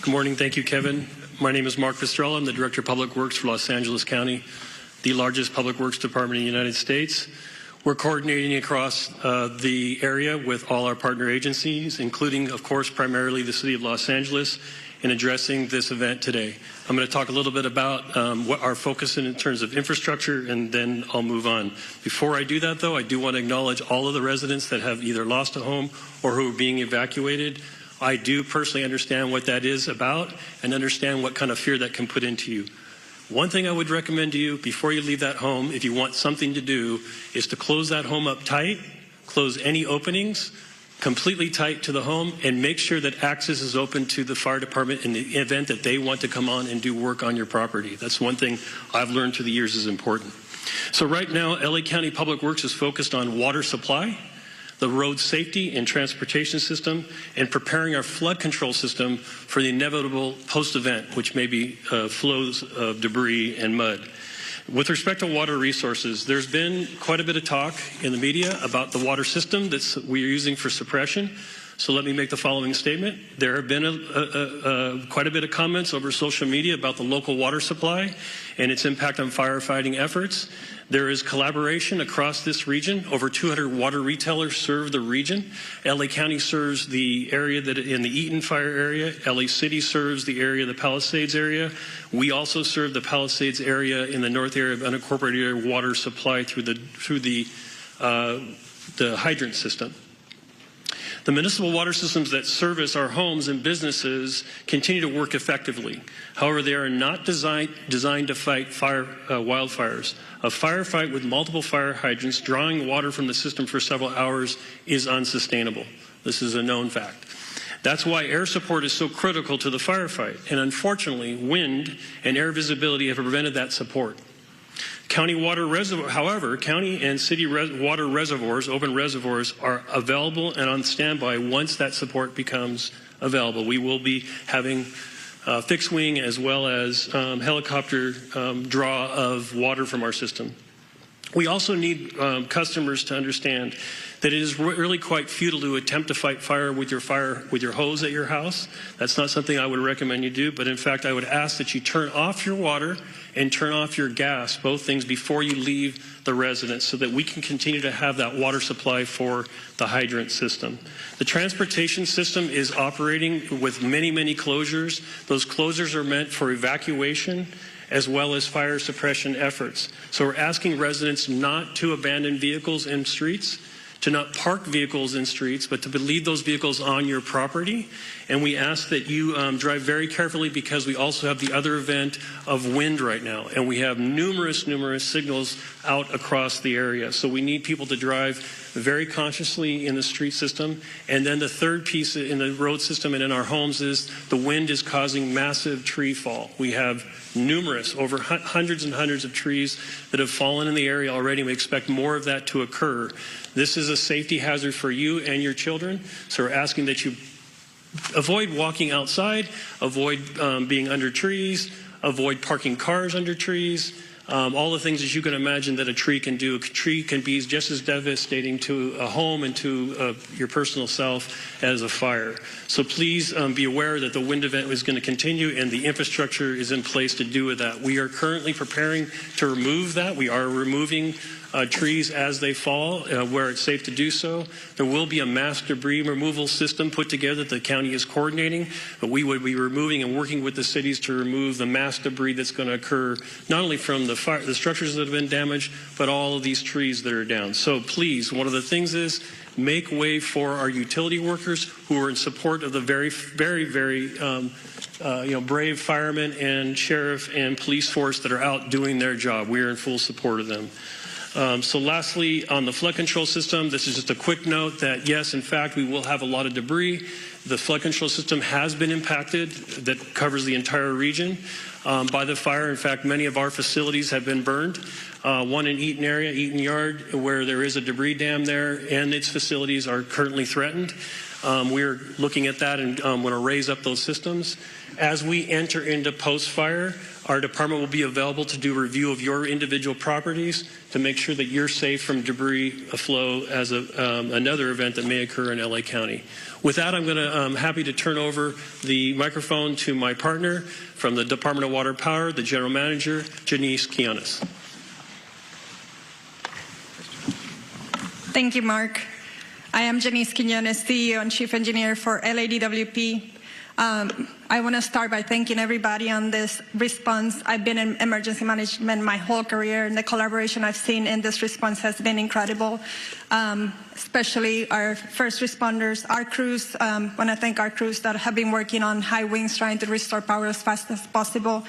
Good morning. Thank you, Kevin. My name is Mark Fistrella. I'm the Director of Public Works for Los Angeles County, the largest public works department in the United States. We're coordinating across the area with all our partner agencies, including, of course, primarily the City of Los Angeles, in addressing this event today. I'm going to talk a little bit about what our focus in terms of infrastructure, and then I'll move on. Before I do that, though, I do want to acknowledge all of the residents that have either lost a home or who are being evacuated. I do personally understand what that is about and understand what kind of fear that can put into you. One thing I would recommend to you before you leave that home, if you want something to do, is to close that home up tight, close any openings, completely tight to the home, and make sure that access is open to the fire department in the event that they want to come on and do work on your property. That's one thing I've learned through the years is important. So right now, LA County Public Works is focused on water supply, the road safety and transportation system, and preparing our flood control system for the inevitable post-event, which may be flows of debris and mud. With respect to water resources, there's been quite a bit of talk in the media about the water system that we're using for suppression. So let me make the following statement. There have been quite a bit of comments over social media about the local water supply and its impact on firefighting efforts. There is collaboration across this region. Over 200 water retailers serve the region. LA County serves the area that in the Eaton fire area. LA City serves the area, the Palisades area. We also serve the Palisades area in the north area of unincorporated area water supply through the hydrant system. The municipal water systems that service our homes and businesses continue to work effectively. However, they are not designed to fight wildfires. A firefight with multiple fire hydrants drawing water from the system for several hours is unsustainable. This is a known fact. That's why air support is so critical to the firefight. And unfortunately, wind and air visibility have prevented that support. County water reservoir, however, county and city water reservoirs, open reservoirs, are available and on standby once that support becomes available. We will be having fixed wing as well as helicopter draw of water from our system. We also need customers to understand that it is really quite futile to attempt to fight fire with your hose at your house. That's not something I would recommend you do, but in fact I would ask that you turn off your water and turn off your gas, both things before you leave the residence, so that we can continue to have that water supply for the hydrant system. The transportation system is operating with many, many closures. Those closures are meant for evacuation as well as fire suppression efforts. So we're asking residents not to abandon vehicles in streets, to not park vehicles in streets, but to leave those vehicles on your property. And we ask that you drive very carefully, because we also have the other event of wind right now. And we have numerous signals out across the area. So we need people to drive very consciously in the street system. And then the third piece in the road system and in our homes is the wind is causing massive tree fall. We have numerous, over hundreds and hundreds of trees that have fallen in the area already. We expect more of that to occur. This is a safety hazard for you and your children. So we're asking that you avoid walking outside, avoid being under trees, avoid parking cars under trees, all the things that you can imagine that a tree can do. A tree can be just as devastating to a home and to your personal self as a fire. So please be aware that the wind event is going to continue, and the infrastructure is in place to do with that. We are currently preparing to remove that. We are removing trees as they fall where it's safe to do so. There will be a mass debris removal system put together that the county is coordinating, but we would be removing and working with the cities to remove the mass debris that's going to occur not only from the structures that have been damaged, but all of these trees that are down. So please, one of the things is make way for our utility workers who are in support of the very brave firemen and sheriff and police force that are out doing their job. We are in full support of them. So lastly, on the flood control system, this is just a quick note that yes, in fact, we will have a lot of debris. The flood control system has been impacted, that covers the entire region, by the fire. In fact, many of our facilities have been burned. One in Eaton area, Eaton Yard, where there is a debris dam there, and its facilities are currently threatened. We're looking at that and want to raise up those systems. As we enter into post-fire, Our department will be available to do a review of your individual properties to make sure that you're safe from debris flow as another event that may occur in LA County. With that, I'm happy to turn over the microphone to my partner from the Department of Water and Power, the General Manager, Janice Quinones. Thank you, Mark. I am Janice Quinones, CEO and Chief Engineer for LADWP. I want to start by thanking everybody on this response. I've been in emergency management my whole career, and the collaboration I've seen in this response has been incredible, especially our first responders, our crews. I want to thank our crews that have been working on high winds trying to restore power as fast as possible.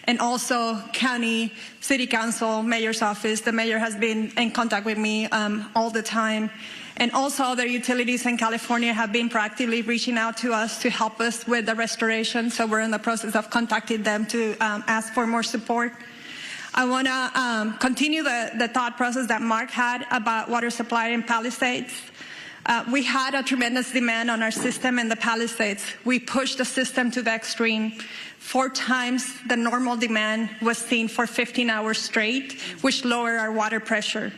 And also county, city council, mayor's office. The mayor has been in contact with me all the time. And also other utilities in California have been proactively reaching out to us to help us with the restoration. So we're in the process of contacting them to ask for more support. I want to continue the thought process that Mark had about water supply in Palisades. We had a tremendous demand on our system in the Palisades. We pushed the system to the extreme. 4 times the normal demand was seen for 15 hours straight, which lowered our water pressure.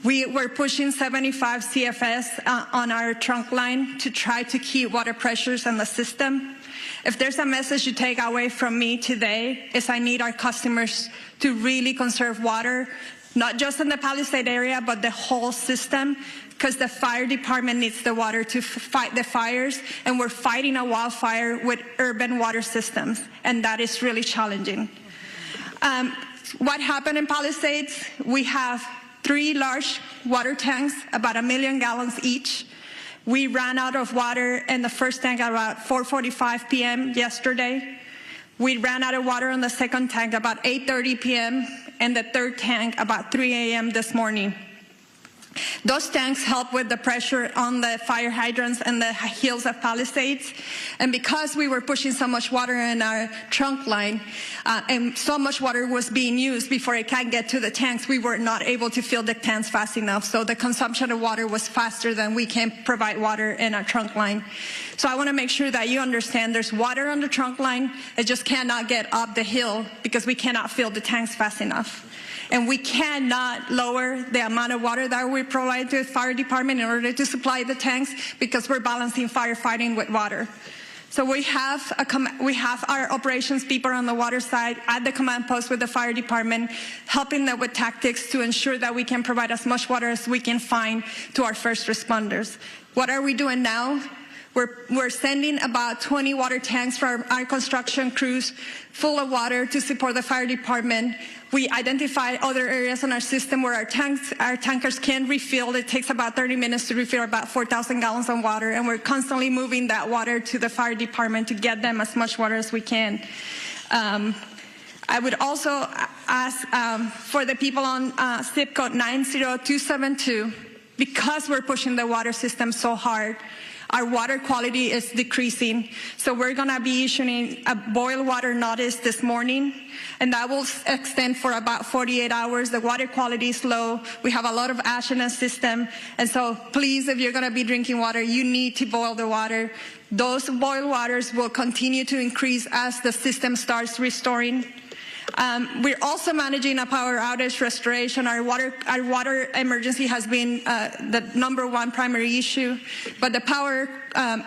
We were pushing 75 CFS on our trunk line to try to keep water pressures in the system. If there's a message you take away from me today, is I need our customers to really conserve water, not just in the Palisade area, but the whole system, because the fire department needs the water to fight the fires, and we're fighting a wildfire with urban water systems, and that is really challenging. What happened in Palisades? We have 3 large water tanks, about 1 million gallons each. We ran out of water in the first tank at about 4:45 p.m. yesterday. We ran out of water in the second tank about 8:30 p.m. and the third tank about 3 a.m. this morning. Those tanks help with the pressure on the fire hydrants and the hills of Palisades. And because we were pushing so much water in our trunk line, and so much water was being used before it can get to the tanks, we were not able to fill the tanks fast enough. So the consumption of water was faster than we can provide water in our trunk line. So I want to make sure that you understand there's water on the trunk line. It just cannot get up the hill because we cannot fill the tanks fast enough. And we cannot lower the amount of water that we provide to the fire department in order to supply the tanks because we're balancing firefighting with water. So we have our operations people on the water side at the command post with the fire department, helping them with tactics to ensure that we can provide as much water as we can find to our first responders. What are we doing now? We're sending about 20 water tanks for our construction crews full of water to support the fire department. We identify other areas in our system where our tankers can refill. It takes about 30 minutes to refill about 4,000 gallons of water, and we're constantly moving that water to the fire department to get them as much water as we can. I would also ask for the people on zip code 90272, because we're pushing the water system so hard, our water quality is decreasing. So we're going to be issuing a boil water notice this morning, and that will extend for about 48 hours. The water quality is low. We have a lot of ash in the system. And so please, if you're going to be drinking water, you need to boil the water. Those boil waters will continue to increase as the system starts restoring. We're also managing a power outage restoration. Our water emergency has been the #1 primary issue, but the power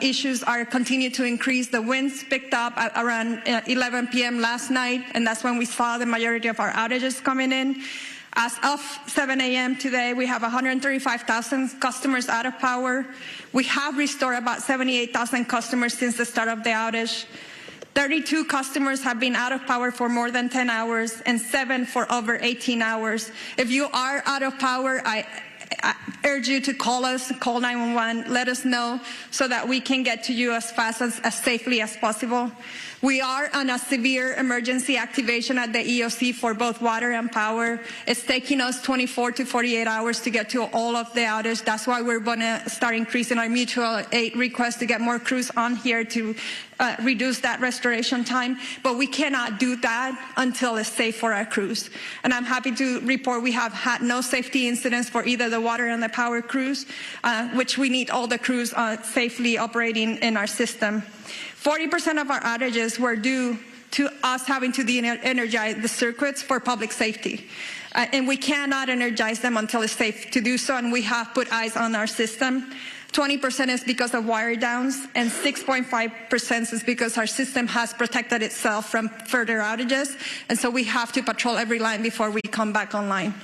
issues are continue to increase. The winds picked up at around 11 p.m. last night, and that's when we saw the majority of our outages coming in. As of 7 a.m. today, we have 135,000 customers out of power. We have restored about 78,000 customers since the start of the outage. 32 customers have been out of power for more than 10 hours and 7 for over 18 hours. If you are out of power, I urge you to call us, call 911, let us know so that we can get to you as fast as safely as possible. We are on a severe emergency activation at the EOC for both water and power. It's taking us 24 to 48 hours to get to all of the outage. That's why we're going to start increasing our mutual aid request to get more crews on here to reduce that restoration time. But we cannot do that until it's safe for our crews. And I'm happy to report we have had no safety incidents for either the water and the power crews, which we need all the crews safely operating in our system. 40% of our outages were due to us having to de-energize the circuits for public safety. And we cannot energize them until it's safe to do so, and we have put eyes on our system. 20% is because of wire downs, and 6.5% is because our system has protected itself from further outages, and so we have to patrol every line before we come back online.